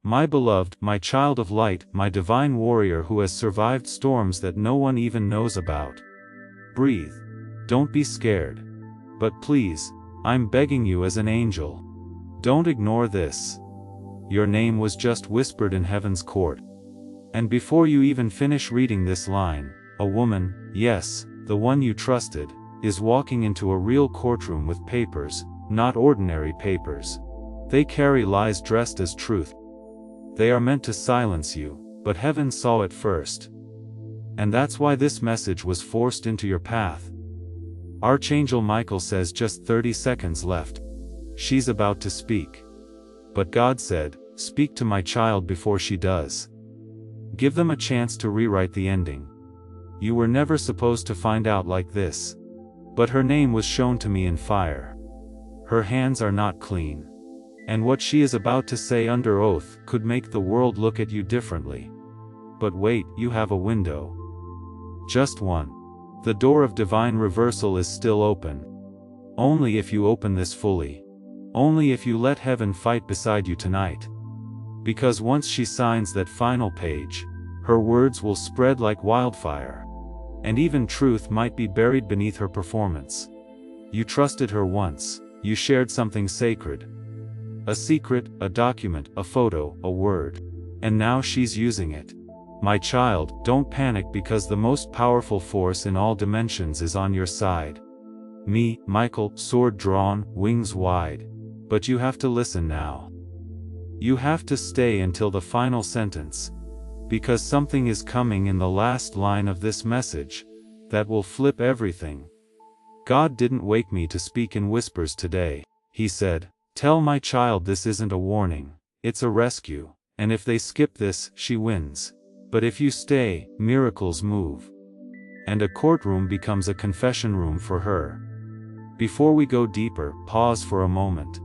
My beloved, my child of light, my divine warrior who has survived storms that no one even knows about. Breathe. Don't be scared. But please, I'm begging you as an angel. Don't ignore this. Your name was just whispered in heaven's court. And before you even finish reading this line, a woman, yes, the one you trusted, is walking into a real courtroom with papers, not ordinary papers. They carry lies dressed as truth. They are meant to silence you, but heaven saw it first. And that's why this message was forced into your path. Archangel Michael says just 30 seconds left. She's about to speak. But God said, speak to my child before she does. Give them a chance to rewrite the ending. You were never supposed to find out like this. But her name was shown to me in fire. Her hands are not clean. And what she is about to say under oath could make the world look at you differently. But wait, you have a window. Just one. The door of divine reversal is still open. Only if you open this fully. Only if you let heaven fight beside you tonight. Because once she signs that final page, her words will spread like wildfire. And even truth might be buried beneath her performance. You trusted her once, you shared something sacred. A secret, a document, a photo, a word. And now she's using it. My child, don't panic because the most powerful force in all dimensions is on your side. Me, Michael, sword drawn, wings wide. But you have to listen now. You have to stay until the final sentence. Because something is coming in the last line of this message that will flip everything. God didn't wake me to speak in whispers today. He said, tell my child this isn't a warning, it's a rescue, and if they skip this, she wins. But if you stay, miracles move. And a courtroom becomes a confession room for her. Before we go deeper, pause for a moment.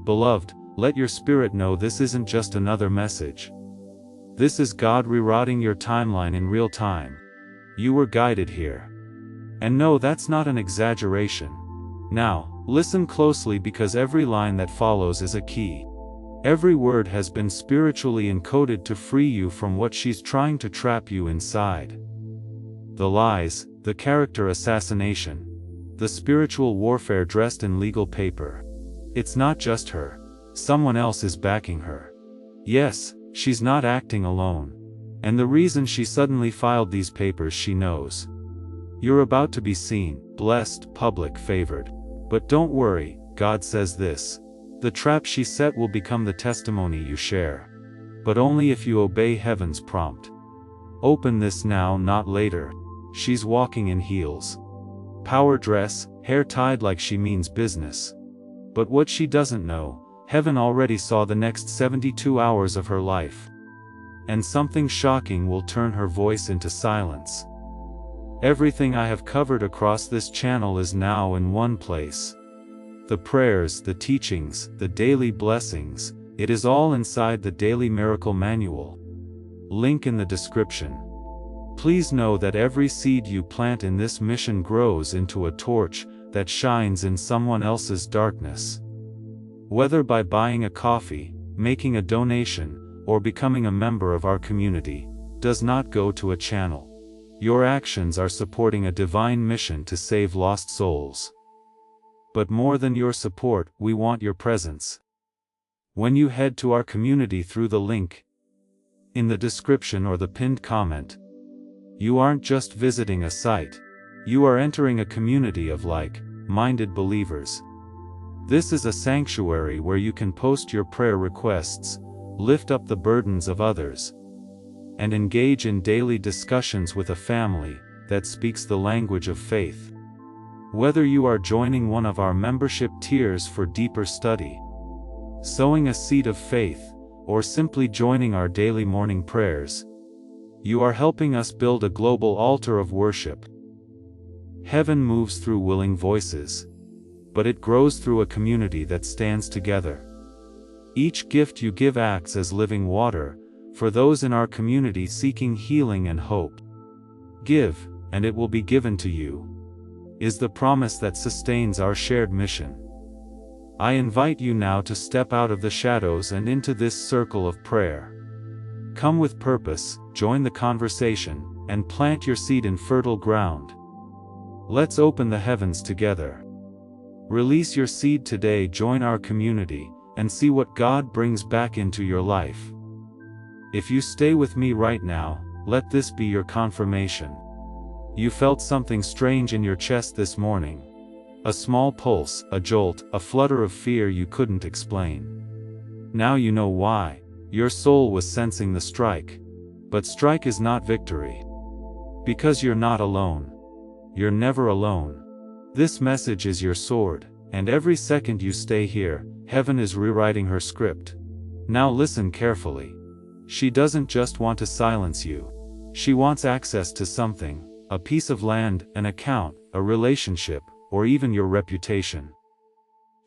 Beloved, let your spirit know this isn't just another message. This is God rewriting your timeline in real time. You were guided here. And no, that's not an exaggeration. Now, listen closely because every line that follows is a key. Every word has been spiritually encoded to free you from what she's trying to trap you inside. The lies, the character assassination, the spiritual warfare dressed in legal paper. It's not just her. Someone else is backing her. Yes, she's not acting alone. And the reason she suddenly filed these papers she knows. You're about to be seen, blessed, public, favored. But don't worry, God says this. The trap she set will become the testimony you share. But only if you obey heaven's prompt. Open this now, not later. She's walking in heels. Power dress, hair tied like she means business. But what she doesn't know, heaven already saw the next 72 hours of her life. And something shocking will turn her voice into silence. Everything I have covered across this channel is now in one place. The prayers, the teachings, the daily blessings, it is all inside the Daily Miracle Manual. Link in the description. Please know that every seed you plant in this mission grows into a torch that shines in someone else's darkness. Whether by buying a coffee, making a donation, or becoming a member of our community, does not go to a channel. Your actions are supporting a divine mission to save lost souls. But more than your support, we want your presence. When you head to our community through the link in the description or the pinned comment, you aren't just visiting a site, you are entering a community of like-minded believers. This is a sanctuary where you can post your prayer requests, lift up the burdens of others, and engage in daily discussions with a family that speaks the language of faith. Whether you are joining one of our membership tiers for deeper study, sowing a seed of faith, or simply joining our daily morning prayers, you are helping us build a global altar of worship. Heaven moves through willing voices, but it grows through a community that stands together. Each gift you give acts as living water for those in our community seeking healing and hope. Give, and it will be given to you, is the promise that sustains our shared mission. I invite you now to step out of the shadows and into this circle of prayer. Come with purpose, join the conversation, and plant your seed in fertile ground. Let's open the heavens together. Release your seed today, join our community, and see what God brings back into your life. If you stay with me right now, let this be your confirmation. You felt something strange in your chest this morning. A small pulse, a jolt, a flutter of fear you couldn't explain. Now you know why. Your soul was sensing the strike. But strike is not victory. Because you're not alone. You're never alone. This message is your sword, and every second you stay here, heaven is rewriting her script. Now listen carefully. She doesn't just want to silence you. She wants access to something, a piece of land, an account, a relationship, or even your reputation.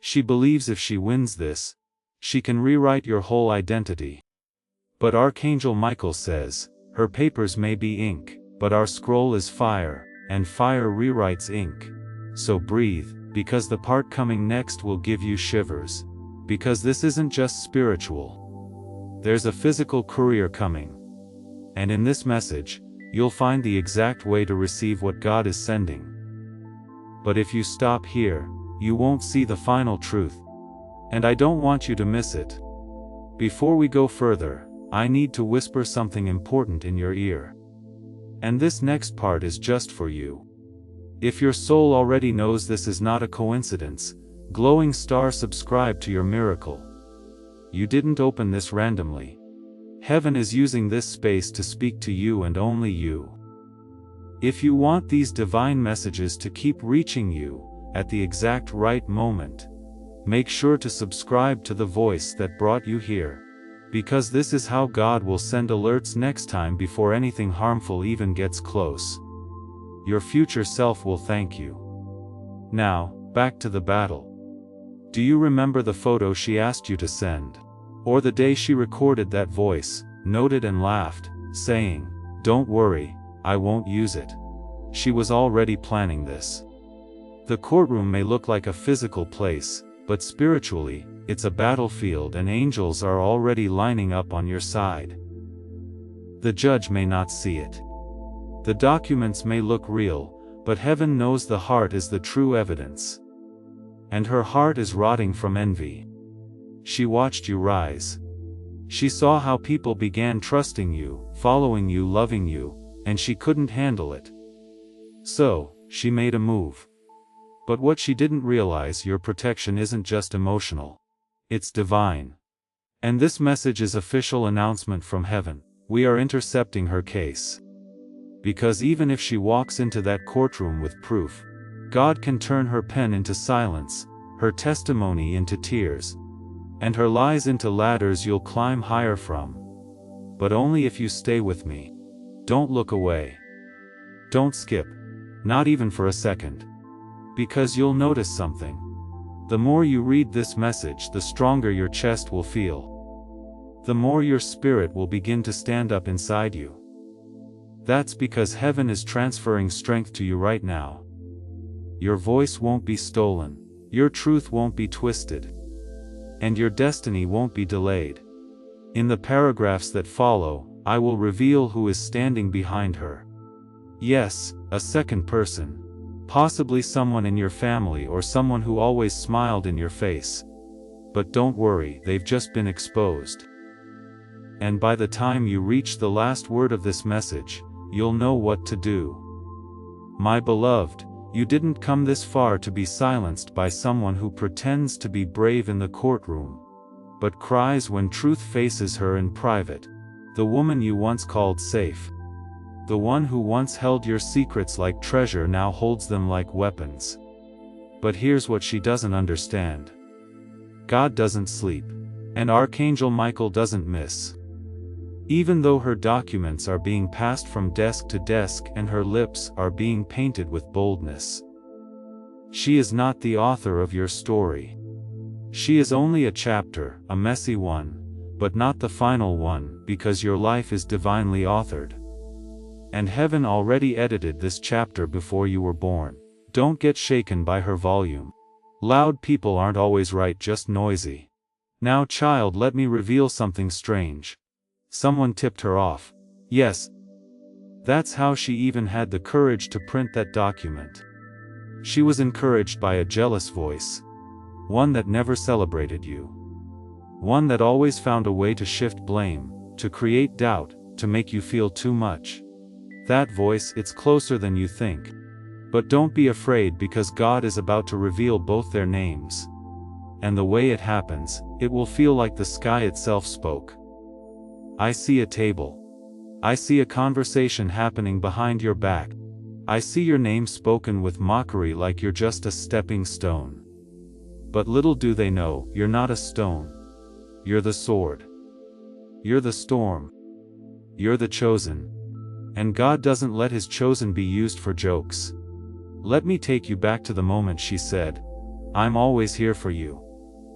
She believes if she wins this, she can rewrite your whole identity. But Archangel Michael says, her papers may be ink, but our scroll is fire, and fire rewrites ink. So breathe, because the part coming next will give you shivers. Because this isn't just spiritual. There's a physical courier coming. And in this message, you'll find the exact way to receive what God is sending. But if you stop here, you won't see the final truth. And I don't want you to miss it. Before we go further, I need to whisper something important in your ear. And this next part is just for you. If your soul already knows this is not a coincidence, glowing star, subscribe to your miracle. You didn't open this randomly. Heaven is using this space to speak to you and only you. If you want these divine messages to keep reaching you, at the exact right moment, make sure to subscribe to the voice that brought you here. Because this is how God will send alerts next time before anything harmful even gets close. Your future self will thank you. Now, back to the battle. Do you remember the photo she asked you to send? Or the day she recorded that voice, noted and laughed, saying, "Don't worry, I won't use it." She was already planning this. The courtroom may look like a physical place, but spiritually, it's a battlefield and angels are already lining up on your side. The judge may not see it. The documents may look real, but heaven knows the heart is the true evidence. And her heart is rotting from envy. She watched you rise. She saw how people began trusting you, following you, loving you, and she couldn't handle it. So, she made a move. But what she didn't realize, your protection isn't just emotional. It's divine. And this message is official announcement from heaven. We are intercepting her case. Because even if she walks into that courtroom with proof, God can turn her pen into silence, her testimony into tears, and her lies into ladders you'll climb higher from. But only if you stay with me. Don't look away. Don't skip. Not even for a second. Because you'll notice something. The more you read this message, the stronger your chest will feel. The more your spirit will begin to stand up inside you. That's because heaven is transferring strength to you right now. Your voice won't be stolen. Your truth won't be twisted. And your destiny won't be delayed. In the paragraphs that follow, I will reveal who is standing behind her. Yes, a second person. Possibly someone in your family or someone who always smiled in your face. But don't worry, they've just been exposed. And by the time you reach the last word of this message, you'll know what to do. My beloved, you didn't come this far to be silenced by someone who pretends to be brave in the courtroom, but cries when truth faces her in private. The woman you once called safe. The one who once held your secrets like treasure now holds them like weapons. But here's what she doesn't understand. God doesn't sleep. And Archangel Michael doesn't miss. Even though her documents are being passed from desk to desk and her lips are being painted with boldness, she is not the author of your story. She is only a chapter, a messy one, but not the final one, because your life is divinely authored. And heaven already edited this chapter before you were born. Don't get shaken by her volume. Loud people aren't always right, just noisy. Now child, let me reveal something strange. Someone tipped her off. Yes. That's how she even had the courage to print that document. She was encouraged by a jealous voice. One that never celebrated you. One that always found a way to shift blame, to create doubt, to make you feel too much. That voice, it's closer than you think. But don't be afraid, because God is about to reveal both their names. And the way it happens, it will feel like the sky itself spoke. I see a table. I see a conversation happening behind your back. I see your name spoken with mockery, like you're just a stepping stone. But little do they know, you're not a stone. You're the sword. You're the storm. You're the chosen. And God doesn't let his chosen be used for jokes. Let me take you back to the moment she said, "I'm always here for you."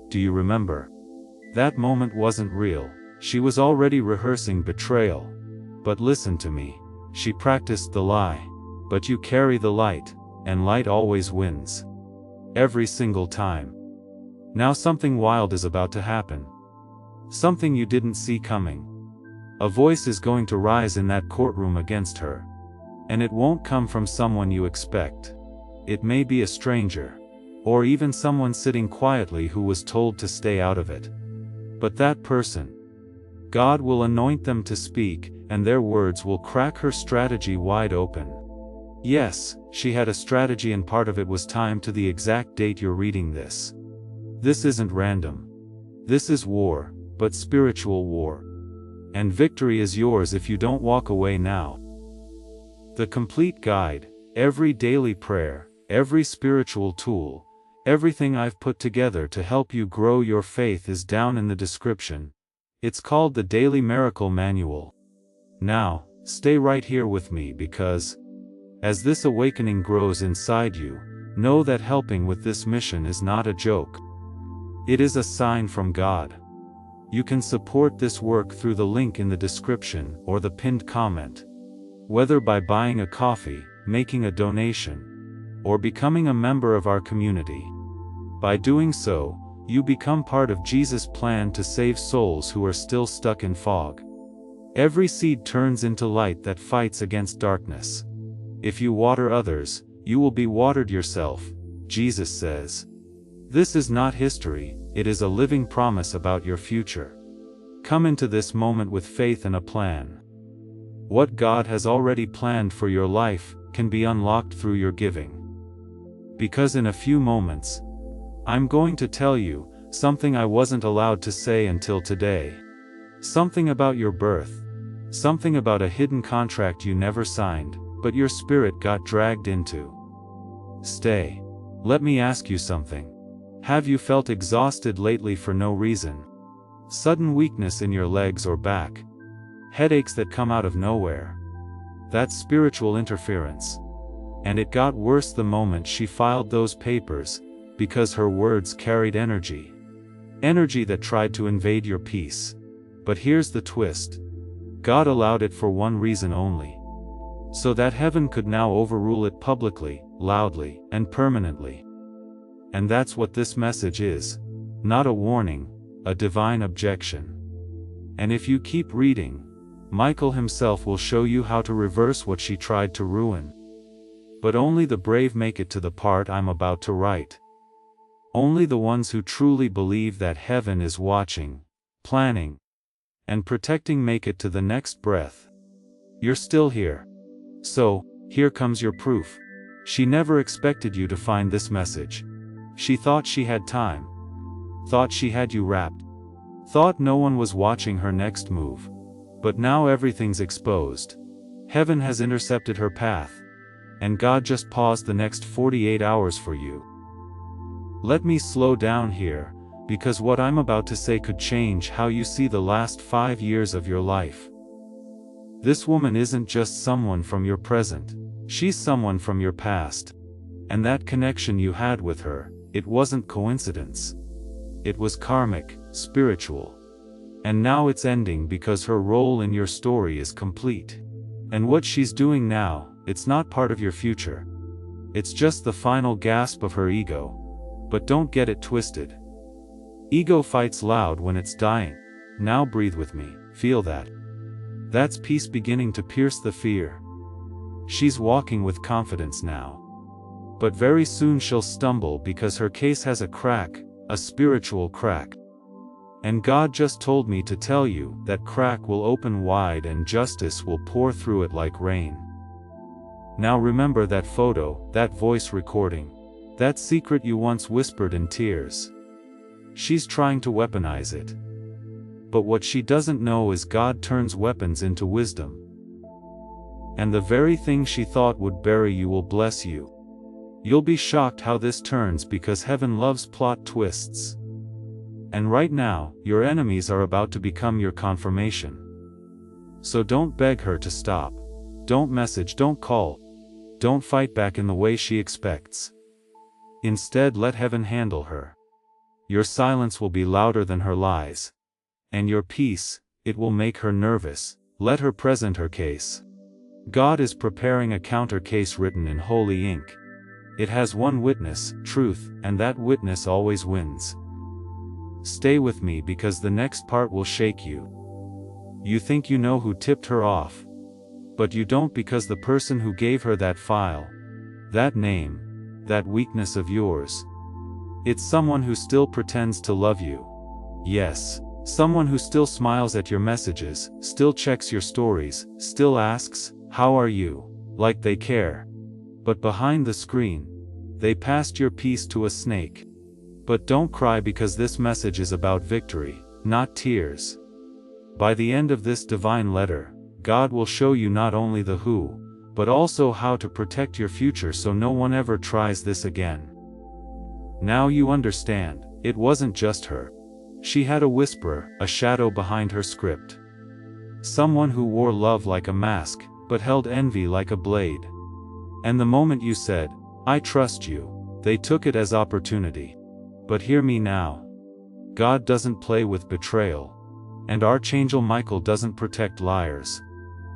Do you remember? That moment wasn't real. She was already rehearsing betrayal. But listen to me. She practiced the lie. But you carry the light, and light always wins. Every single time. Now something wild is about to happen. Something you didn't see coming. A voice is going to rise in that courtroom against her. And it won't come from someone you expect. It may be a stranger. Or even someone sitting quietly who was told to stay out of it. But that person, God will anoint them to speak, and their words will crack her strategy wide open. Yes, she had a strategy, and part of it was timed to the exact date you're reading this. This isn't random. This is war, but spiritual war. And victory is yours if you don't walk away now. The complete guide, every daily prayer, every spiritual tool, everything I've put together to help you grow your faith is down in the description. It's called the Daily Miracle Manual. Now, stay right here with me, because as this awakening grows inside you, know that helping with this mission is not a joke. It is a sign from God. You can support this work through the link in the description or the pinned comment. Whether by buying a coffee, making a donation, or becoming a member of our community. By doing so, you become part of Jesus' plan to save souls who are still stuck in fog. Every seed turns into light that fights against darkness. If you water others, you will be watered yourself, Jesus says. This is not history, it is a living promise about your future. Come into this moment with faith and a plan. What God has already planned for your life can be unlocked through your giving. Because in a few moments, I'm going to tell you something I wasn't allowed to say until today. Something about your birth. Something about a hidden contract you never signed, but your spirit got dragged into. Stay. Let me ask you something. Have you felt exhausted lately for no reason? Sudden weakness in your legs or back? Headaches that come out of nowhere? That's spiritual interference. And it got worse the moment she filed those papers, because her words carried energy. Energy that tried to invade your peace. But here's the twist. God allowed it for one reason only. So that heaven could now overrule it publicly, loudly, and permanently. And that's what this message is. Not a warning, a divine objection. And if you keep reading, Michael himself will show you how to reverse what she tried to ruin. But only the brave make it to the part I'm about to write. Only the ones who truly believe that heaven is watching, planning, and protecting make it to the next breath. You're still here. So, here comes your proof. She never expected you to find this message. She thought she had time. Thought she had you wrapped. Thought no one was watching her next move. But now everything's exposed. Heaven has intercepted her path. And God just paused the next 48 hours for you. Let me slow down here, because what I'm about to say could change how you see the last 5 years of your life. This woman isn't just someone from your present, she's someone from your past. And that connection you had with her, it wasn't coincidence. It was karmic, spiritual. And now it's ending because her role in your story is complete. And what she's doing now, it's not part of your future. It's just the final gasp of her ego. But don't get it twisted. Ego fights loud when it's dying. Now breathe with me, feel that. That's peace beginning to pierce the fear. She's walking with confidence now. But very soon she'll stumble because her case has a crack, a spiritual crack. And God just told me to tell you that crack will open wide and justice will pour through it like rain. Now remember that photo, that voice recording, that secret you once whispered in tears. She's trying to weaponize it. But what she doesn't know is God turns weapons into wisdom. And the very thing she thought would bury you will bless you. You'll be shocked how this turns because heaven loves plot twists. And right now, your enemies are about to become your confirmation. So don't beg her to stop. Don't message, don't call. Don't fight back in the way she expects. Instead, let heaven handle her. Your silence will be louder than her lies. And your peace, it will make her nervous. Let her present her case. God is preparing a counter case written in holy ink. It has one witness, truth, and that witness always wins. Stay with me because the next part will shake you. You think you know who tipped her off. But you don't, because the person who gave her that file, that name, that weakness of yours, it's someone who still pretends to love you. Yes, someone who still smiles at your messages, still checks your stories, still asks, "How are you?" like they care. But behind the screen, they passed your peace to a snake. But don't cry because this message is about victory, not tears. By the end of this divine letter, God will show you not only the who, but also how to protect your future so no one ever tries this again. Now you understand, it wasn't just her. She had a whisperer, a shadow behind her script. Someone who wore love like a mask, but held envy like a blade. And the moment you said, "I trust you," they took it as opportunity. But hear me now. God doesn't play with betrayal. And Archangel Michael doesn't protect liars.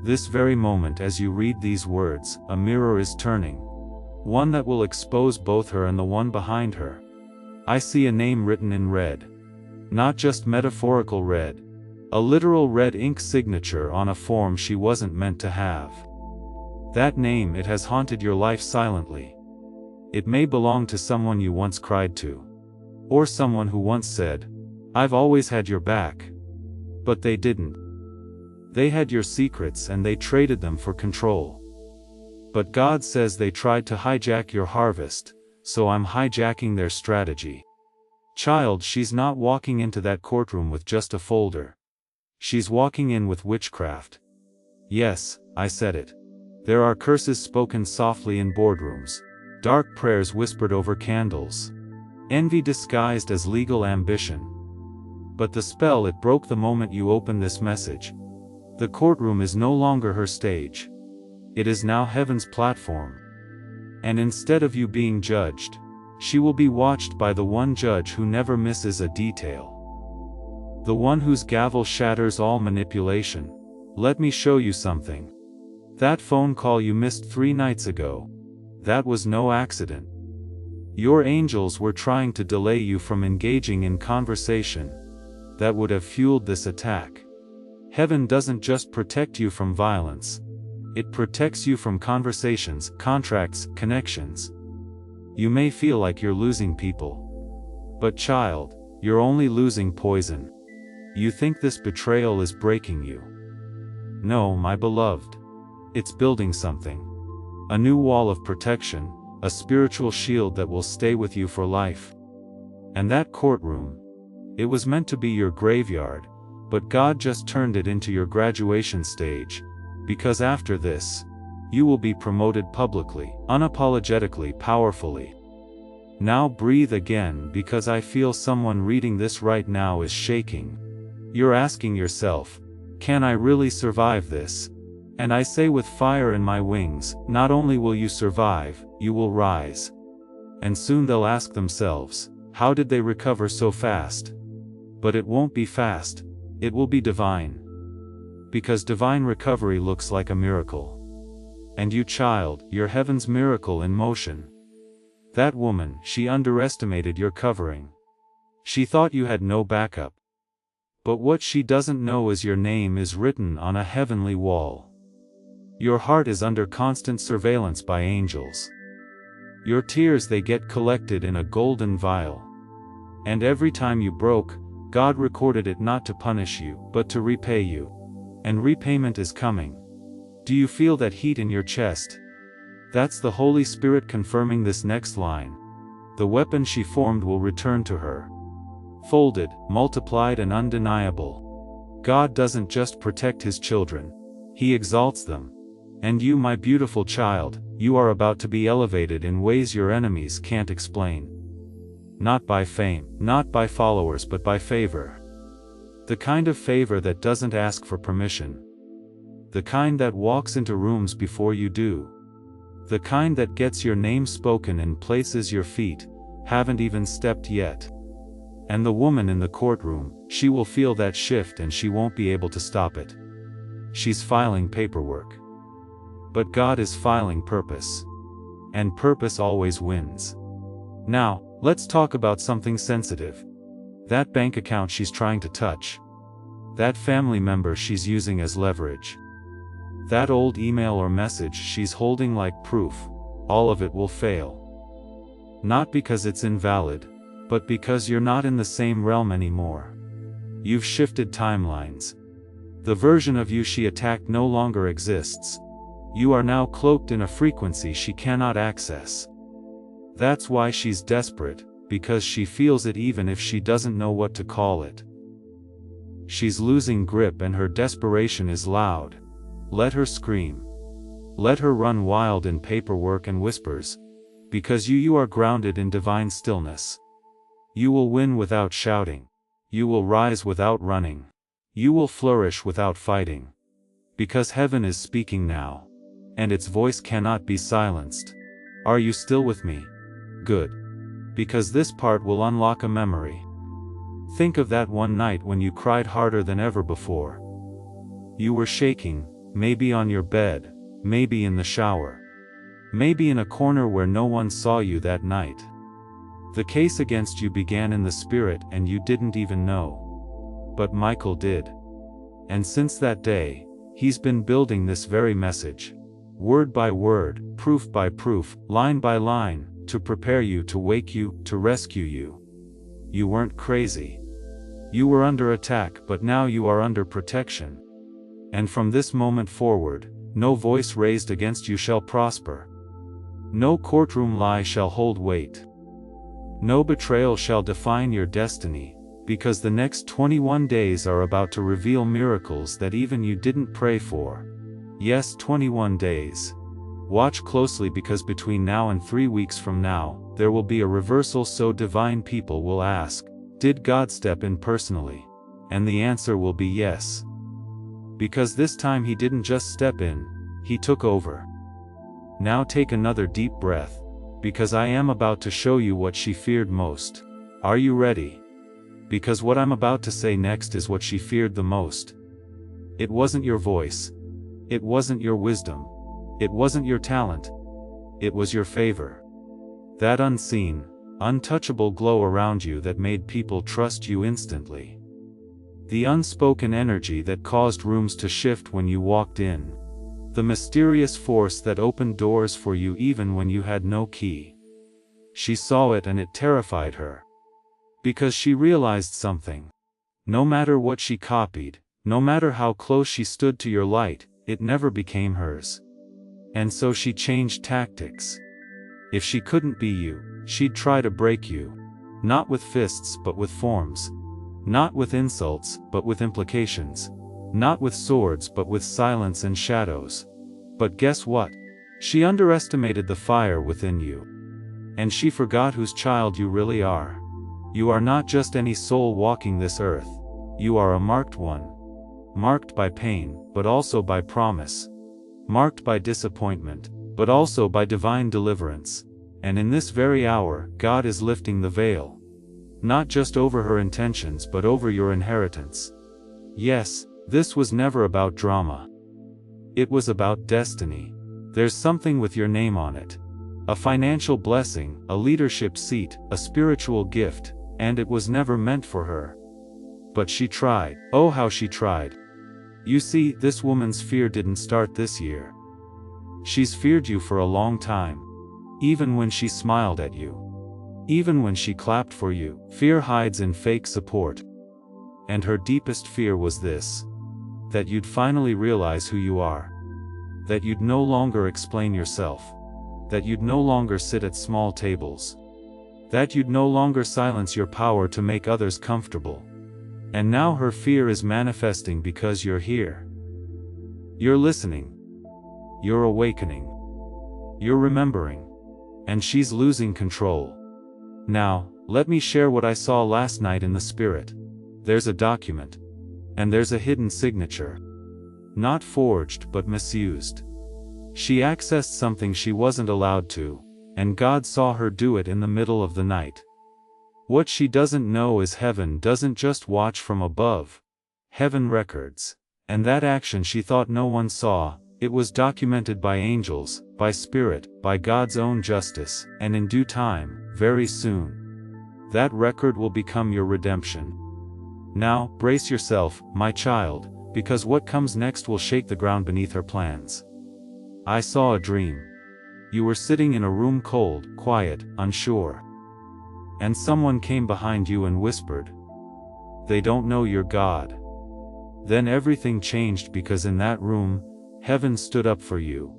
This very moment as you read these words, a mirror is turning. One that will expose both her and the one behind her. I see a name written in red. Not just metaphorical red. A literal red ink signature on a form she wasn't meant to have. That name, it has haunted your life silently. It may belong to someone you once cried to. Or someone who once said, "I've always had your back." But they didn't. They had your secrets and they traded them for control. But God says they tried to hijack your harvest, so I'm hijacking their strategy. Child, she's not walking into that courtroom with just a folder. She's walking in with witchcraft. Yes, I said it. There are curses spoken softly in boardrooms. Dark prayers whispered over candles. Envy disguised as legal ambition. But the spell, it broke the moment you opened this message. The courtroom is no longer her stage. It is now heaven's platform. And instead of you being judged, she will be watched by the one judge who never misses a detail. The one whose gavel shatters all manipulation. Let me show you something. That phone call you missed 3 nights ago. That was no accident. Your angels were trying to delay you from engaging in conversation that would have fueled this attack. Heaven doesn't just protect you from violence. It protects you from conversations, contracts, connections. You may feel like you're losing people. But child, you're only losing poison. You think this betrayal is breaking you. No, my beloved. It's building something. A new wall of protection, a spiritual shield that will stay with you for life. And that courtroom, it was meant to be your graveyard, but God just turned it into your graduation stage, because after this, you will be promoted publicly, unapologetically, powerfully. Now breathe again, because I feel someone reading this right now is shaking. You're asking yourself, can I really survive this? And I say with fire in my wings, not only will you survive, you will rise. And soon they'll ask themselves, how did they recover so fast? But it won't be fast, it will be divine. Because divine recovery looks like a miracle. And you, child, you're heaven's miracle in motion. That woman, she underestimated your covering. She thought you had no backup. But what she doesn't know is your name is written on a heavenly wall. Your heart is under constant surveillance by angels. Your tears, they get collected in a golden vial. And every time you broke, God recorded it not to punish you, but to repay you. And repayment is coming. Do you feel that heat in your chest? That's the Holy Spirit confirming this next line. The weapon she formed will return to her. Folded, multiplied and undeniable. God doesn't just protect His children. He exalts them. And you, my beautiful child, you are about to be elevated in ways your enemies can't explain. Not by fame, not by followers, but by favor. The kind of favor that doesn't ask for permission. The kind that walks into rooms before you do. The kind that gets your name spoken in places your feet haven't even stepped yet. And the woman in the courtroom, she will feel that shift and she won't be able to stop it. She's filing paperwork. But God is filing purpose. And purpose always wins. Now, let's talk about something sensitive. That bank account she's trying to touch. That family member she's using as leverage. That old email or message she's holding like proof, all of it will fail. Not because it's invalid, but because you're not in the same realm anymore. You've shifted timelines. The version of you she attacked no longer exists. You are now cloaked in a frequency she cannot access. That's why she's desperate, because she feels it even if she doesn't know what to call it. She's losing grip and her desperation is loud. Let her scream. Let her run wild in paperwork and whispers. Because you are grounded in divine stillness. You will win without shouting. You will rise without running. You will flourish without fighting. Because heaven is speaking now. And its voice cannot be silenced. Are you still with me? Good. Because this part will unlock a memory. Think of that one night when you cried harder than ever before. You were shaking, maybe on your bed, maybe in the shower. Maybe in a corner where no one saw you that night. The case against you began in the spirit and you didn't even know. But Michael did. And since that day, he's been building this very message. Word by word, proof by proof, line by line, to prepare you, to wake you, to rescue you. You weren't crazy. You were under attack, but now you are under protection. And from this moment forward, no voice raised against you shall prosper. No courtroom lie shall hold weight. No betrayal shall define your destiny, because the next 21 days are about to reveal miracles that even you didn't pray for. Yes, 21 days. Watch closely, because between now and 3 weeks from now, there will be a reversal, so divine people will ask, did God step in personally? And the answer will be yes. Because this time He didn't just step in, He took over. Now take another deep breath, because I am about to show you what she feared most. Are you ready? Because what I'm about to say next is what she feared the most. It wasn't your voice. It wasn't your wisdom. It wasn't your talent. It was your favor. That unseen, untouchable glow around you that made people trust you instantly. The unspoken energy that caused rooms to shift when you walked in. The mysterious force that opened doors for you even when you had no key. She saw it and it terrified her. Because she realized something. No matter what she copied, no matter how close she stood to your light, it never became hers. And so she changed tactics. If she couldn't be you, she'd try to break you. Not with fists but with forms. Not with insults but with implications. Not with swords but with silence and shadows. But guess what? She underestimated the fire within you. And she forgot whose child you really are. You are not just any soul walking this earth. You are a marked one. Marked by pain, but also by promise. Marked by disappointment, but also by divine deliverance. And in this very hour, God is lifting the veil. Not just over her intentions but over your inheritance. Yes, this was never about drama. It was about destiny. There's something with your name on it. A financial blessing, a leadership seat, a spiritual gift, and it was never meant for her. But she tried. Oh, how she tried. You see, this woman's fear didn't start this year. She's feared you for a long time. Even when she smiled at you. Even when she clapped for you. Fear hides in fake support. And her deepest fear was this: that you'd finally realize who you are. That you'd no longer explain yourself. That you'd no longer sit at small tables. That you'd no longer silence your power to make others comfortable. And now her fear is manifesting because you're here. You're listening. You're awakening. You're remembering. And she's losing control. Now, let me share what I saw last night in the spirit. There's a document. And there's a hidden signature. Not forged but misused. She accessed something she wasn't allowed to, and God saw her do it in the middle of the night. What she doesn't know is heaven doesn't just watch from above. Heaven records. And that action she thought no one saw, it was documented by angels, by spirit, by God's own justice, and in due time, very soon. That record will become your redemption. Now, brace yourself, my child, because what comes next will shake the ground beneath her plans. I saw a dream. You were sitting in a room cold, quiet, unsure. And someone came behind you and whispered, "They don't know you're God." Then everything changed because in that room, heaven stood up for you.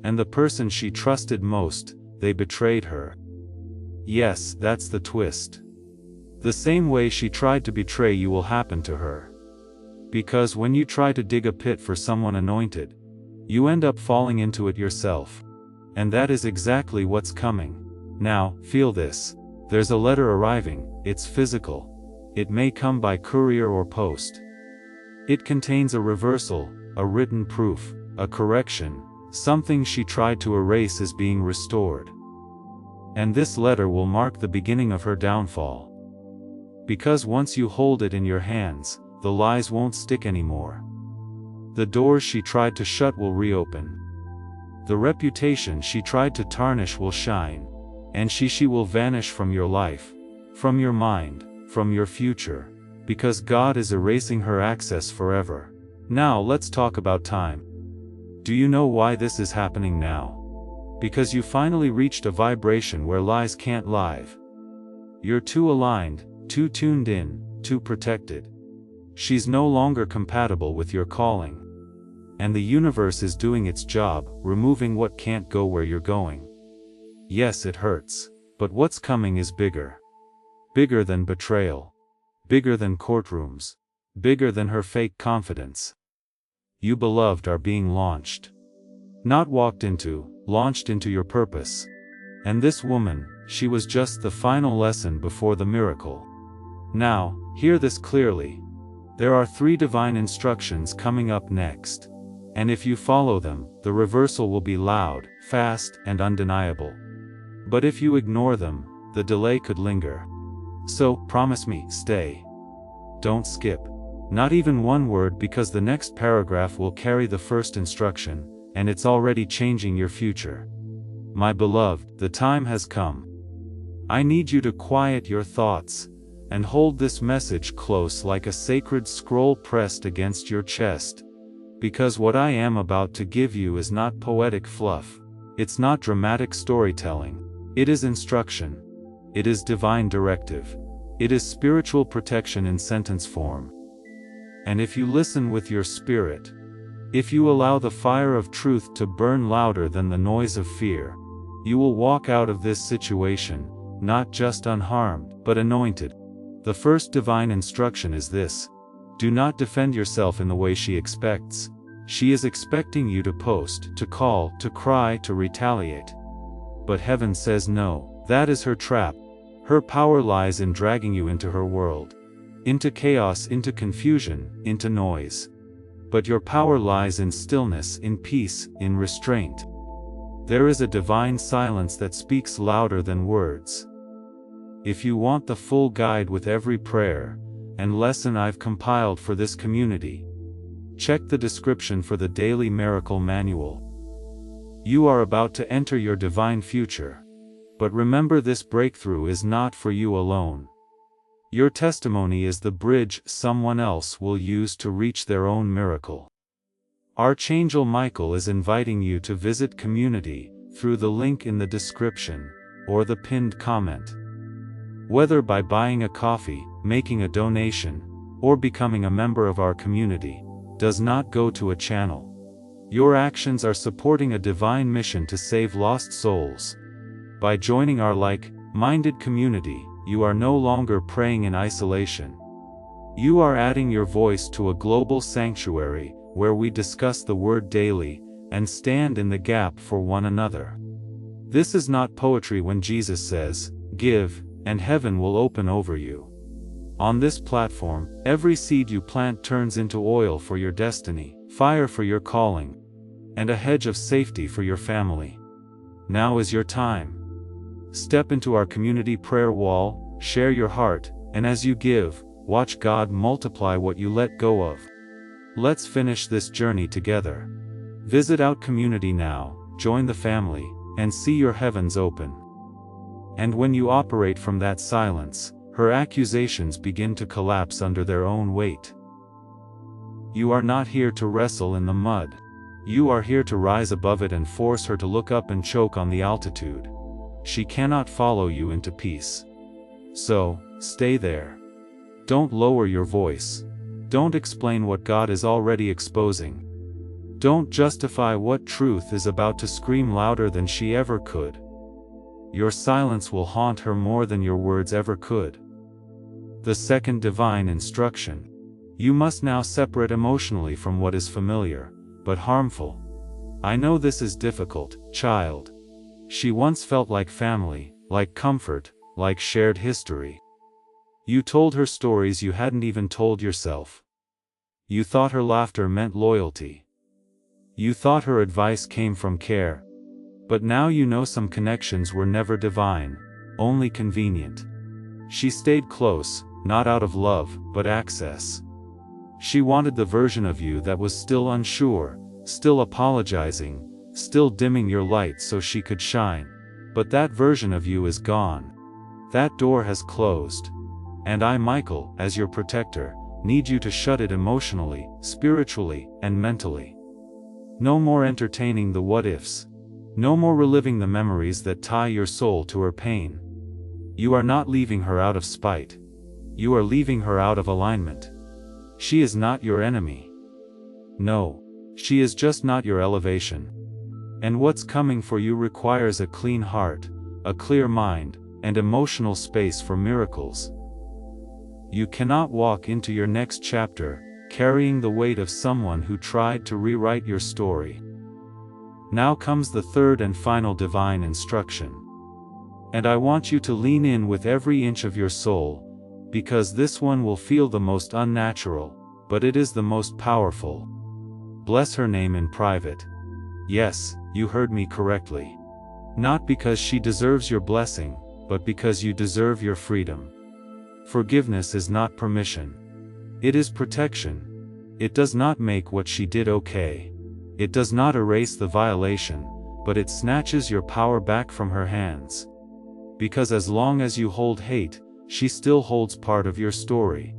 And the person she trusted most, they betrayed her. Yes, that's the twist. The same way she tried to betray you will happen to her. Because when you try to dig a pit for someone anointed, you end up falling into it yourself. And that is exactly what's coming. Now, feel this. There's a letter arriving, it's physical. It may come by courier or post. It contains a reversal, a written proof, a correction, something she tried to erase is being restored. And this letter will mark the beginning of her downfall. Because once you hold it in your hands, the lies won't stick anymore. The doors she tried to shut will reopen. The reputation she tried to tarnish will shine. And she will vanish from your life, from your mind, from your future, because God is erasing her access forever. Now let's talk about time. Do you know why this is happening now? Because you finally reached a vibration where lies can't live. You're too aligned, too tuned in, too protected. She's no longer compatible with your calling. And the universe is doing its job, removing what can't go where you're going. Yes, it hurts. But what's coming is bigger. Bigger than betrayal. Bigger than courtrooms. Bigger than her fake confidence. You beloved are being launched. Not walked into, launched into your purpose. And this woman, she was just the final lesson before the miracle. Now, hear this clearly. There are 3 divine instructions coming up next. And if you follow them, the reversal will be loud, fast, and undeniable. But if you ignore them, the delay could linger. So, promise me, stay. Don't skip. Not even one word, because the next paragraph will carry the first instruction, and it's already changing your future. My beloved, the time has come. I need you to quiet your thoughts, and hold this message close like a sacred scroll pressed against your chest. Because what I am about to give you is not poetic fluff. It's not dramatic storytelling. It is instruction. It is divine directive. It is spiritual protection in sentence form. And if you listen with your spirit, if you allow the fire of truth to burn louder than the noise of fear, you will walk out of this situation, not just unharmed, but anointed. The first divine instruction is this: do not defend yourself in the way she expects. She is expecting you to post, to call, to cry, to retaliate. But heaven says no, that is her trap. Her power lies in dragging you into her world. Into chaos, into confusion, into noise. But your power lies in stillness, in peace, in restraint. There is a divine silence that speaks louder than words. If you want the full guide with every prayer and lesson I've compiled for this community, check the description for the Daily Miracle Manual. You are about to enter your divine future. But remember, this breakthrough is not for you alone. Your testimony is the bridge someone else will use to reach their own miracle. Archangel Michael is inviting you to visit community through the link in the description or the pinned comment. Whether by buying a coffee, making a donation, or becoming a member of our community, does not go to a channel. Your actions are supporting a divine mission to save lost souls. By joining our like-minded community, you are no longer praying in isolation. You are adding your voice to a global sanctuary where we discuss the Word daily and stand in the gap for one another. This is not poetry when Jesus says, "Give, and heaven will open over you." On this platform, every seed you plant turns into oil for your destiny, fire for your calling, and a hedge of safety for your family. Now is your time. Step into our community prayer wall, share your heart, and as you give, watch God multiply what you let go of. Let's finish this journey together. Visit Out Community now, join the family, and see your heavens open. And when you operate from that silence, her accusations begin to collapse under their own weight. You are not here to wrestle in the mud. You are here to rise above it and force her to look up and choke on the altitude. She cannot follow you into peace. So, stay there. Don't lower your voice. Don't explain what God is already exposing. Don't justify what truth is about to scream louder than she ever could. Your silence will haunt her more than your words ever could. The second divine instruction. You must now separate emotionally from what is familiar, but harmful. I know this is difficult, child. She once felt like family, like comfort, like shared history. You told her stories you hadn't even told yourself. You thought her laughter meant loyalty. You thought her advice came from care. But now you know some connections were never divine, only convenient. She stayed close, not out of love, but access. She wanted the version of you that was still unsure, still apologizing, still dimming your light so she could shine. But that version of you is gone. That door has closed. And I, Michael, as your protector, need you to shut it emotionally, spiritually, and mentally. No more entertaining the what-ifs. No more reliving the memories that tie your soul to her pain. You are not leaving her out of spite. You are leaving her out of alignment. She is not your enemy. No, she is just not your elevation. And what's coming for you requires a clean heart, a clear mind, and emotional space for miracles. You cannot walk into your next chapter carrying the weight of someone who tried to rewrite your story. Now comes the third and final divine instruction. And I want you to lean in with every inch of your soul, because this one will feel the most unnatural, but it is the most powerful. Bless her name in private. Yes, you heard me correctly. Not because she deserves your blessing, but because you deserve your freedom. Forgiveness is not permission. It is protection. It does not make what she did okay. It does not erase the violation, but it snatches your power back from her hands. Because as long as you hold hate, she still holds part of your story.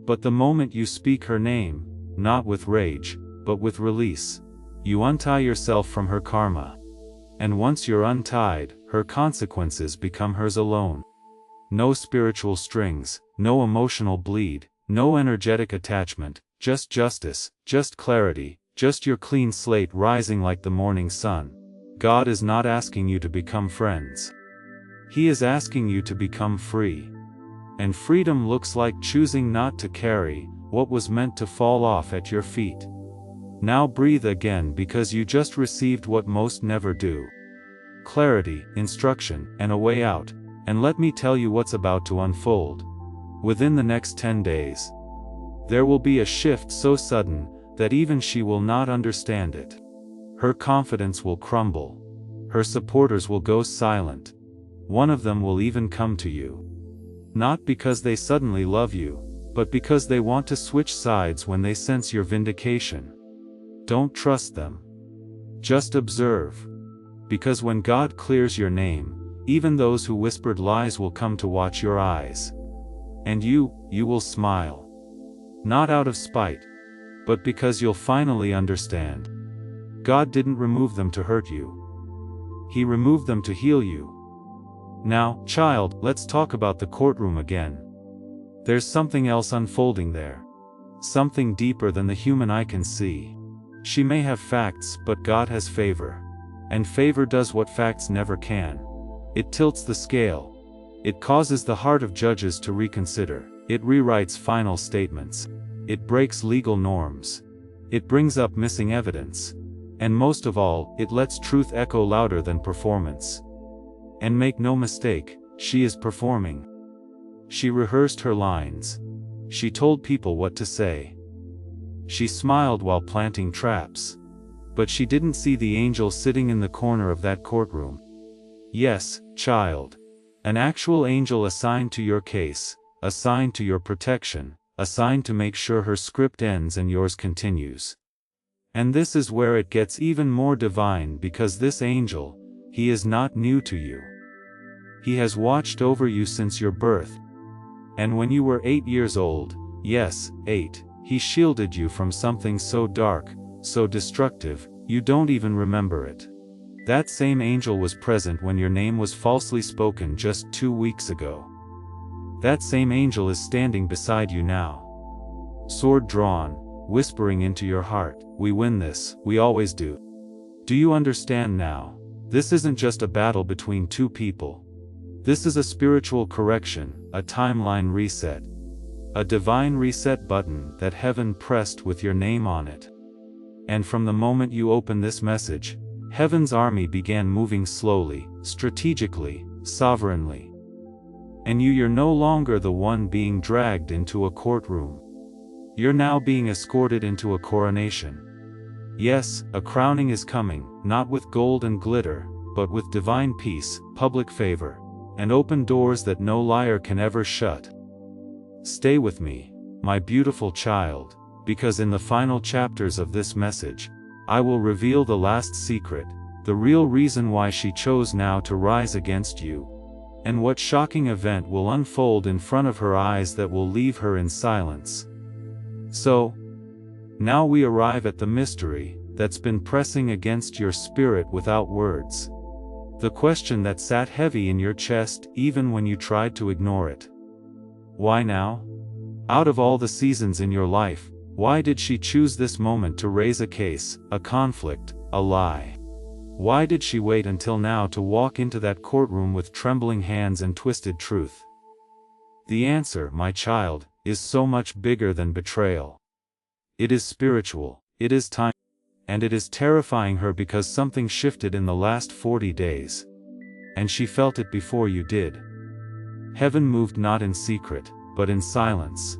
But the moment you speak her name, not with rage, but with release, you untie yourself from her karma. And once you're untied, her consequences become hers alone. No spiritual strings, no emotional bleed, no energetic attachment, just justice, just clarity, just your clean slate rising like the morning sun. God is not asking you to become friends. He is asking you to become free. And freedom looks like choosing not to carry what was meant to fall off at your feet. Now breathe again, because you just received what most never do. Clarity, instruction, and a way out. And let me tell you what's about to unfold. Within the next 10 days, there will be a shift so sudden that even she will not understand it. Her confidence will crumble. Her supporters will go silent. One of them will even come to you. Not because they suddenly love you, but because they want to switch sides when they sense your vindication. Don't trust them. Just observe. Because when God clears your name, even those who whispered lies will come to watch your eyes. And you will smile. Not out of spite, but because you'll finally understand. God didn't remove them to hurt you. He removed them to heal you. Now, child, let's talk about the courtroom again. There's something else unfolding there. Something deeper than the human eye can see. She may have facts, but God has favor. And favor does what facts never can. It tilts the scale. It causes the heart of judges to reconsider. It rewrites final statements. It breaks legal norms. It brings up missing evidence. And most of all, it lets truth echo louder than performance. And make no mistake, she is performing. She rehearsed her lines. She told people what to say. She smiled while planting traps. But she didn't see the angel sitting in the corner of that courtroom. Yes, child. An actual angel assigned to your case, assigned to your protection, assigned to make sure her script ends and yours continues. And this is where it gets even more divine, because this angel, he is not new to you. He has watched over you since your birth. And when you were 8 years old, yes, 8, he shielded you from something so dark, so destructive, you don't even remember it. That same angel was present when your name was falsely spoken just 2 weeks ago. That same angel is standing beside you now. Sword drawn, whispering into your heart, "We win this, we always do." Do you understand now? This isn't just a battle between two people. This is a spiritual correction, a timeline reset. A divine reset button that heaven pressed with your name on it. And from the moment you open this message, heaven's army began moving slowly, strategically, sovereignly. And you're no longer the one being dragged into a courtroom. You're now being escorted into a coronation. Yes, a crowning is coming, not with gold and glitter, but with divine peace, public favor, and open doors that no liar can ever shut. Stay with me, my beautiful child, because in the final chapters of this message, I will reveal the last secret, the real reason why she chose now to rise against you, and what shocking event will unfold in front of her eyes that will leave her in silence. So, now we arrive at the mystery that's been pressing against your spirit without words. The question that sat heavy in your chest even when you tried to ignore it. Why now? Out of all the seasons in your life, why did she choose this moment to raise a case, a conflict, a lie? Why did she wait until now to walk into that courtroom with trembling hands and twisted truth? The answer, my child, is so much bigger than betrayal. It is spiritual, it is time, and it is terrifying her because something shifted in the last 40 days. And she felt it before you did. Heaven moved not in secret, but in silence.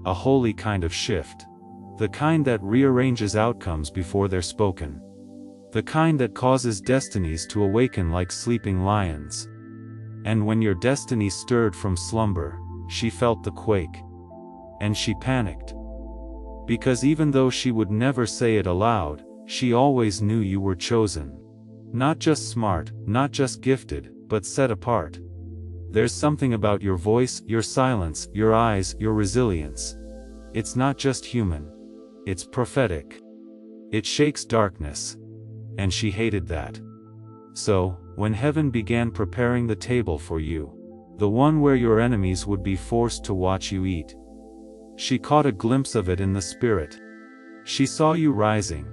A holy kind of shift. The kind that rearranges outcomes before they're spoken. The kind that causes destinies to awaken like sleeping lions. And when your destiny stirred from slumber, she felt the quake. And she panicked. Because even though she would never say it aloud, she always knew you were chosen. Not just smart, not just gifted, but set apart. There's something about your voice, your silence, your eyes, your resilience. It's not just human. It's prophetic. It shakes darkness. And she hated that. So, when heaven began preparing the table for you, the one where your enemies would be forced to watch you eat, she caught a glimpse of it in the spirit. She saw you rising.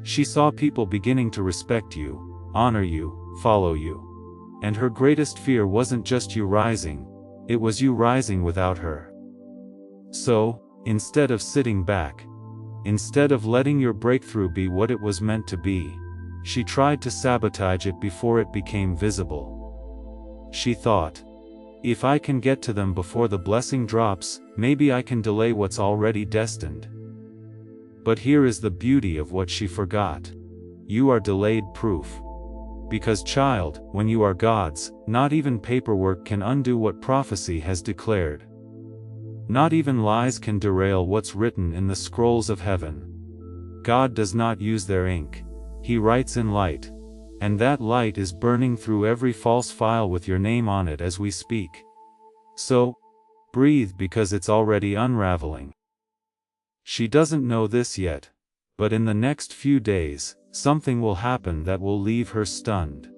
She saw people beginning to respect you, honor you, follow you. And her greatest fear wasn't just you rising, it was you rising without her. So, instead of sitting back, instead of letting your breakthrough be what it was meant to be, she tried to sabotage it before it became visible. She thought, if I can get to them before the blessing drops, maybe I can delay what's already destined. But here is the beauty of what she forgot. You are delayed proof. Because child, when you are God's, not even paperwork can undo what prophecy has declared. Not even lies can derail what's written in the scrolls of heaven. God does not use their ink. He writes in light. And that light is burning through every false file with your name on it as we speak. So, breathe because it's already unraveling. She doesn't know this yet, but in the next few days, something will happen that will leave her stunned.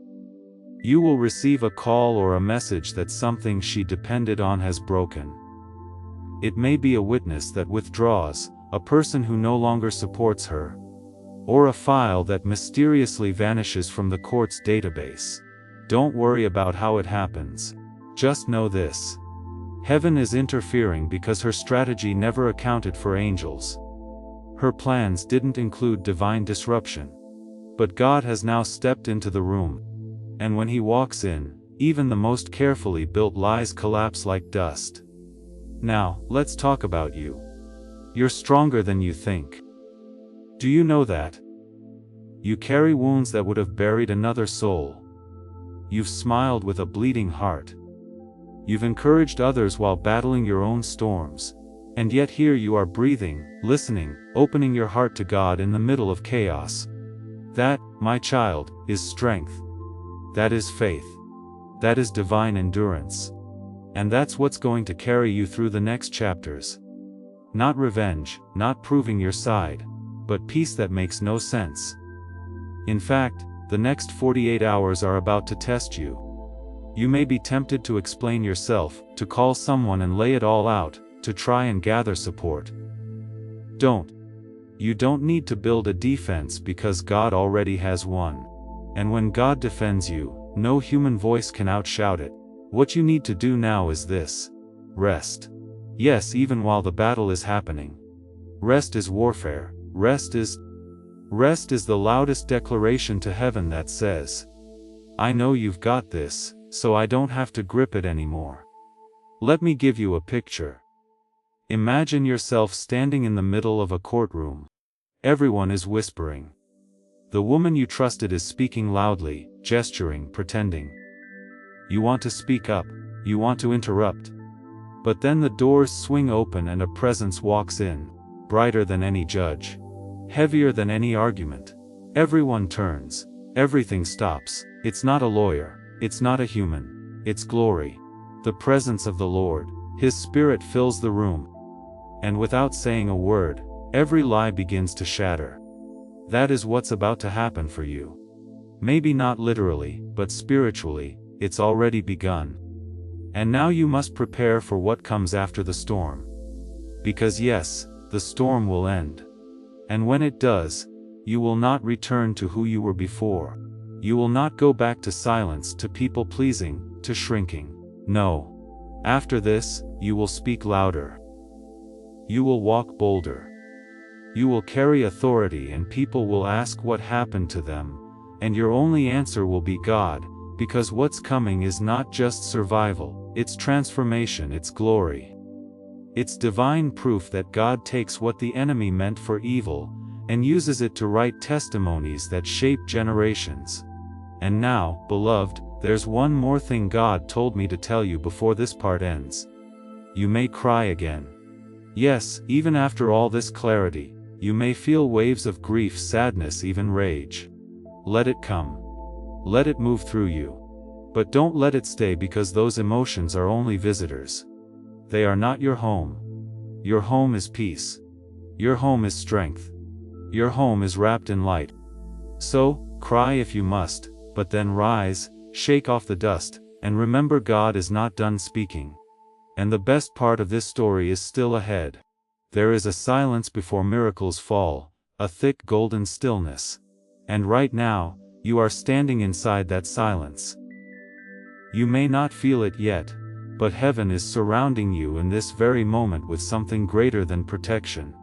You will receive a call or a message that something she depended on has broken. It may be a witness that withdraws, a person who no longer supports her, or a file that mysteriously vanishes from the court's database. Don't worry about how it happens. Just know this. Heaven is interfering because her strategy never accounted for angels. Her plans didn't include divine disruption. But God has now stepped into the room. And when He walks in, even the most carefully built lies collapse like dust. Now, let's talk about you. You're stronger than you think. Do you know that? You carry wounds that would have buried another soul. You've smiled with a bleeding heart. You've encouraged others while battling your own storms. And yet here you are breathing, listening, opening your heart to God in the middle of chaos. That, my child, is strength. That is faith. That is divine endurance. And that's what's going to carry you through the next chapters. Not revenge, not proving your side, but peace that makes no sense. In fact, the next 48 hours are about to test you. You may be tempted to explain yourself, to call someone and lay it all out, to try and gather support. Don't. You don't need to build a defense because God already has one. And when God defends you, no human voice can outshout it. What you need to do now is this. Rest. Yes, even while the battle is happening. Rest is warfare. Rest is the loudest declaration to heaven that says, I know you've got this, so I don't have to grip it anymore. Let me give you a picture. Imagine yourself standing in the middle of a courtroom. Everyone is whispering. The woman you trusted is speaking loudly, gesturing, pretending. You want to speak up, you want to interrupt. But then the doors swing open and a presence walks in, brighter than any judge, heavier than any argument. Everyone turns, everything stops. It's not a lawyer, it's not a human, it's glory. The presence of the Lord, His Spirit fills the room. And without saying a word, every lie begins to shatter. That is what's about to happen for you. Maybe not literally, but spiritually, it's already begun. And now you must prepare for what comes after the storm. Because yes, the storm will end. And when it does, you will not return to who you were before. You will not go back to silence, to people pleasing, to shrinking. No. After this, you will speak louder. You will walk bolder. You will carry authority and people will ask what happened to them, and your only answer will be God, because what's coming is not just survival, it's transformation, it's glory. It's divine proof that God takes what the enemy meant for evil, and uses it to write testimonies that shape generations. And now, beloved, there's one more thing God told me to tell you before this part ends. You may cry again. Yes, even after all this clarity, you may feel waves of grief, sadness, even rage. Let it come. Let it move through you. But don't let it stay, because those emotions are only visitors. They are not your home. Your home is peace. Your home is strength. Your home is wrapped in light. So, cry if you must, but then rise, shake off the dust, and remember God is not done speaking. And the best part of this story is still ahead. There is a silence before miracles fall, a thick golden stillness. And right now, you are standing inside that silence. You may not feel it yet, but heaven is surrounding you in this very moment with something greater than protection.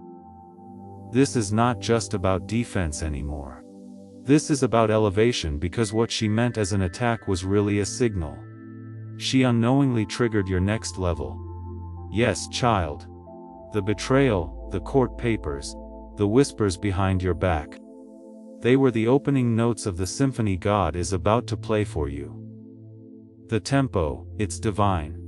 This is not just about defense anymore. This is about elevation, because what she meant as an attack was really a signal. She unknowingly triggered your next level. Yes, child. The betrayal, the court papers, the whispers behind your back. They were the opening notes of the symphony God is about to play for you. The tempo, it's divine.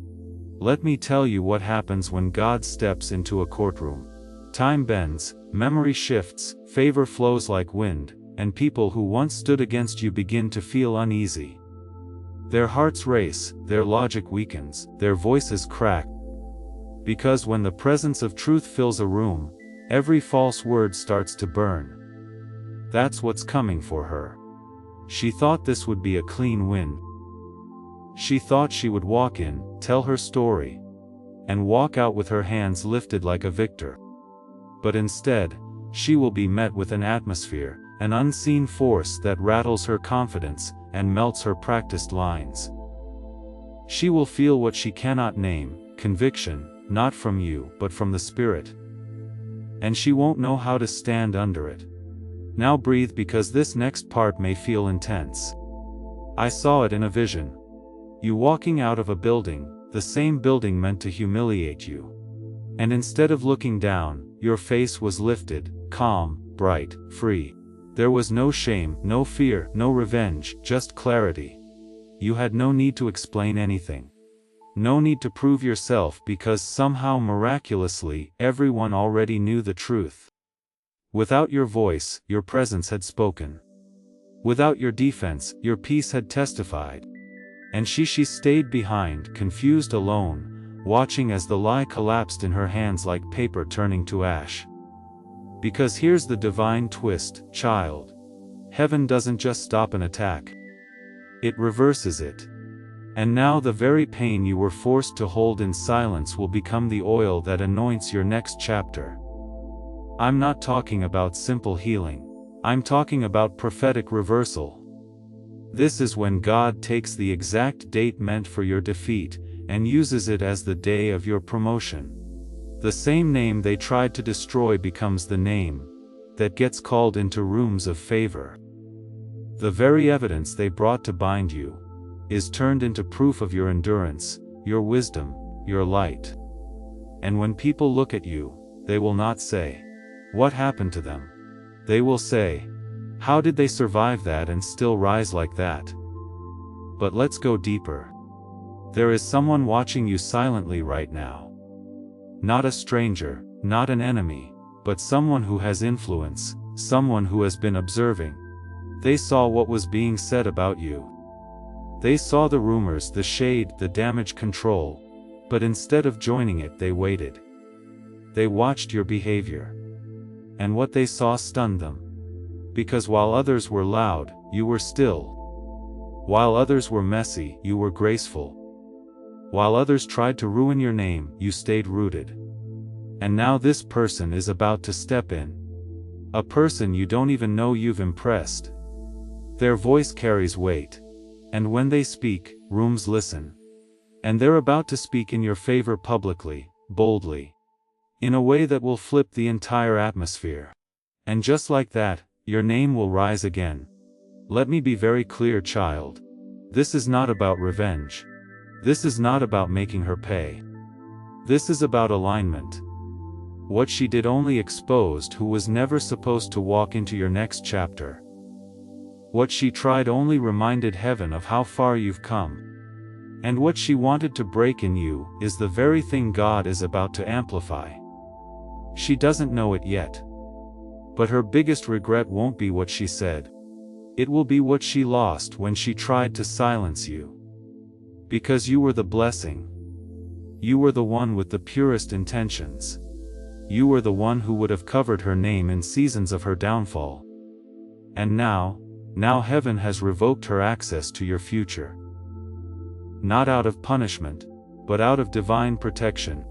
Let me tell you what happens when God steps into a courtroom. Time bends, memory shifts, favor flows like wind, and people who once stood against you begin to feel uneasy. Their hearts race, their logic weakens, their voices crack. Because when the presence of truth fills a room, every false word starts to burn. That's what's coming for her. She thought this would be a clean win. She thought she would walk in, tell her story, and walk out with her hands lifted like a victor. But instead, she will be met with an atmosphere, an unseen force that rattles her confidence and melts her practiced lines. She will feel what she cannot name, conviction, not from you but from the Spirit. And she won't know how to stand under it. Now breathe, because this next part may feel intense. I saw it in a vision. You walking out of a building, the same building meant to humiliate you. And instead of looking down, your face was lifted, calm, bright, free. There was no shame, no fear, no revenge, just clarity. You had no need to explain anything. No need to prove yourself, because somehow miraculously, everyone already knew the truth. Without your voice, your presence had spoken. Without your defense, your peace had testified. And she stayed behind, confused, alone, watching as the lie collapsed in her hands like paper turning to ash. Because here's the divine twist, child. Heaven doesn't just stop an attack. It reverses it. And now the very pain you were forced to hold in silence will become the oil that anoints your next chapter. I'm not talking about simple healing. I'm talking about prophetic reversal. This is when God takes the exact date meant for your defeat, and uses it as the day of your promotion. The same name they tried to destroy becomes the name that gets called into rooms of favor. The very evidence they brought to bind you is turned into proof of your endurance, your wisdom, your light. And when people look at you, they will not say, "What happened to them?" They will say, "How did they survive that and still rise like that?" But let's go deeper. There is someone watching you silently right now. Not a stranger, not an enemy, but someone who has influence, someone who has been observing. They saw what was being said about you. They saw the rumors, the shade, the damage control, but instead of joining it, they waited. They watched your behavior. And what they saw stunned them. Because while others were loud, you were still. While others were messy, you were graceful. While others tried to ruin your name, you stayed rooted. And now this person is about to step in. A person you don't even know you've impressed. Their voice carries weight. And when they speak, rooms listen. And they're about to speak in your favor publicly, boldly. In a way that will flip the entire atmosphere. And just like that, your name will rise again. Let me be very clear, child. This is not about revenge. This is not about making her pay. This is about alignment. What she did only exposed who was never supposed to walk into your next chapter. What she tried only reminded heaven of how far you've come. And what she wanted to break in you is the very thing God is about to amplify. She doesn't know it yet. But her biggest regret won't be what she said. It will be what she lost when she tried to silence you. Because you were the blessing. You were the one with the purest intentions. You were the one who would have covered her name in seasons of her downfall. And now heaven has revoked her access to your future. Not out of punishment, but out of divine protection.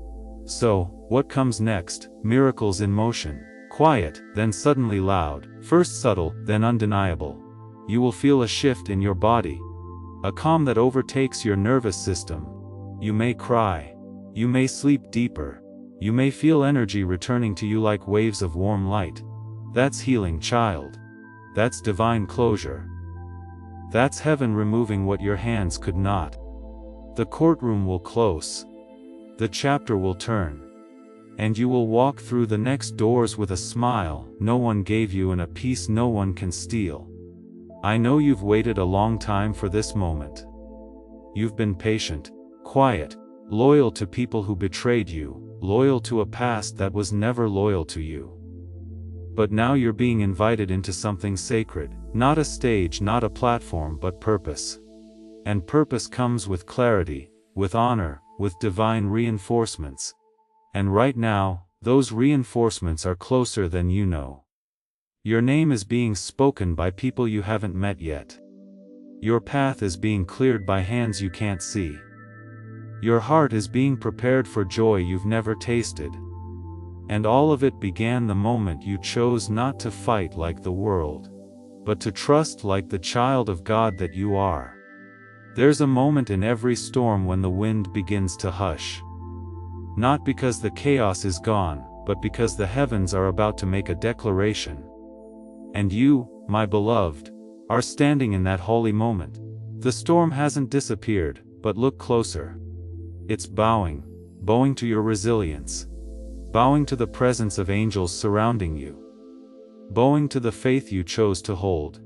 So, what comes next? Miracles in motion. Quiet, then suddenly loud, first subtle, then undeniable. You will feel a shift in your body. A calm that overtakes your nervous system. You may cry. You may sleep deeper. You may feel energy returning to you like waves of warm light. That's healing, child. That's divine closure. That's heaven removing what your hands could not. The courtroom will close. The chapter will turn. And you will walk through the next doors with a smile no one gave you and a peace no one can steal. I know you've waited a long time for this moment. You've been patient, quiet, loyal to people who betrayed you, loyal to a past that was never loyal to you. But now you're being invited into something sacred, not a stage, not a platform, but purpose. And purpose comes with clarity, with honor, with divine reinforcements. And right now, those reinforcements are closer than you know. Your name is being spoken by people you haven't met yet. Your path is being cleared by hands you can't see. Your heart is being prepared for joy you've never tasted. And all of it began the moment you chose not to fight like the world, but to trust like the child of God that you are. There's a moment in every storm when the wind begins to hush. Not because the chaos is gone, but because the heavens are about to make a declaration. And you, my beloved, are standing in that holy moment. The storm hasn't disappeared, but look closer. It's bowing to your resilience. Bowing to the presence of angels surrounding you. Bowing to the faith you chose to hold,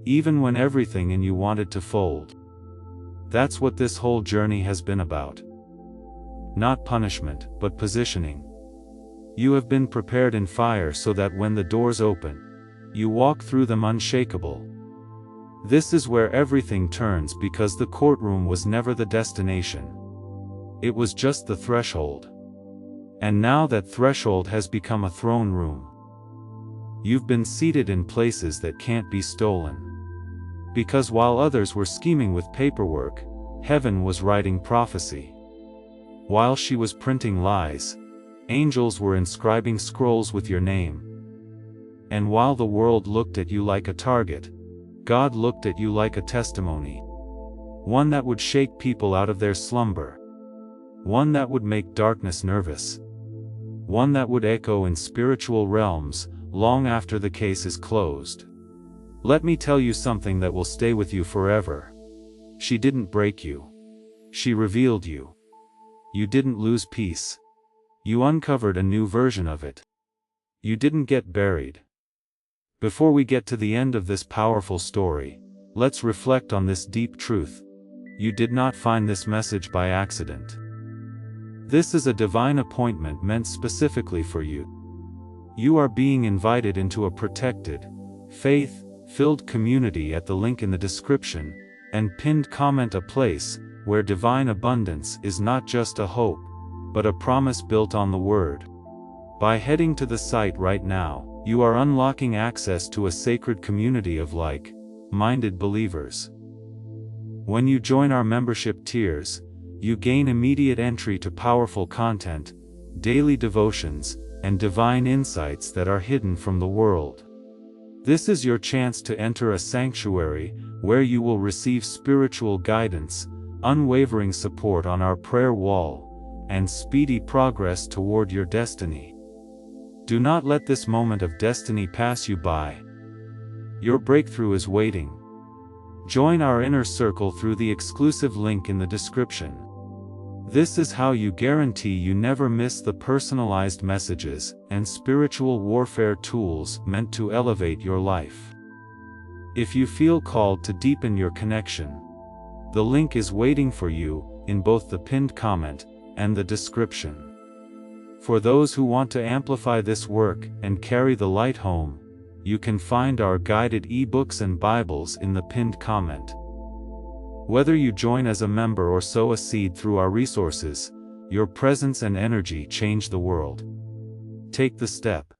even when everything in you wanted to fold. That's what this whole journey has been about. Not punishment, but positioning. You have been prepared in fire so that when the doors open, you walk through them unshakable. This is where everything turns, because the courtroom was never the destination. It was just the threshold. And now that threshold has become a throne room. You've been seated in places that can't be stolen. Because while others were scheming with paperwork, heaven was writing prophecy. While she was printing lies, angels were inscribing scrolls with your name. And while the world looked at you like a target, God looked at you like a testimony. One that would shake people out of their slumber. One that would make darkness nervous. One that would echo in spiritual realms, long after the case is closed. Let me tell you something that will stay with you forever. She didn't break you. She revealed you. You didn't lose peace. You uncovered a new version of it. You didn't get buried. Before we get to the end of this powerful story, let's reflect on this deep truth. You did not find this message by accident. This is a divine appointment meant specifically for you. You are being invited into a protected, faith-filled community at the link in the description, and pinned comment, a place where divine abundance is not just a hope, but a promise built on the Word. By heading to the site right now, you are unlocking access to a sacred community of like-minded believers. When you join our membership tiers, you gain immediate entry to powerful content, daily devotions, and divine insights that are hidden from the world. This is your chance to enter a sanctuary where you will receive spiritual guidance, unwavering support on our prayer wall, and speedy progress toward your destiny. Do not let this moment of destiny pass you by. Your breakthrough is waiting. Join our inner circle through the exclusive link in the description. This is how you guarantee you never miss the personalized messages and spiritual warfare tools meant to elevate your life. If you feel called to deepen your connection, the link is waiting for you in both the pinned comment and the description. For those who want to amplify this work and carry the light home, you can find our guided ebooks and Bibles in the pinned comment. Whether you join as a member or sow a seed through our resources, your presence and energy change the world. Take the step.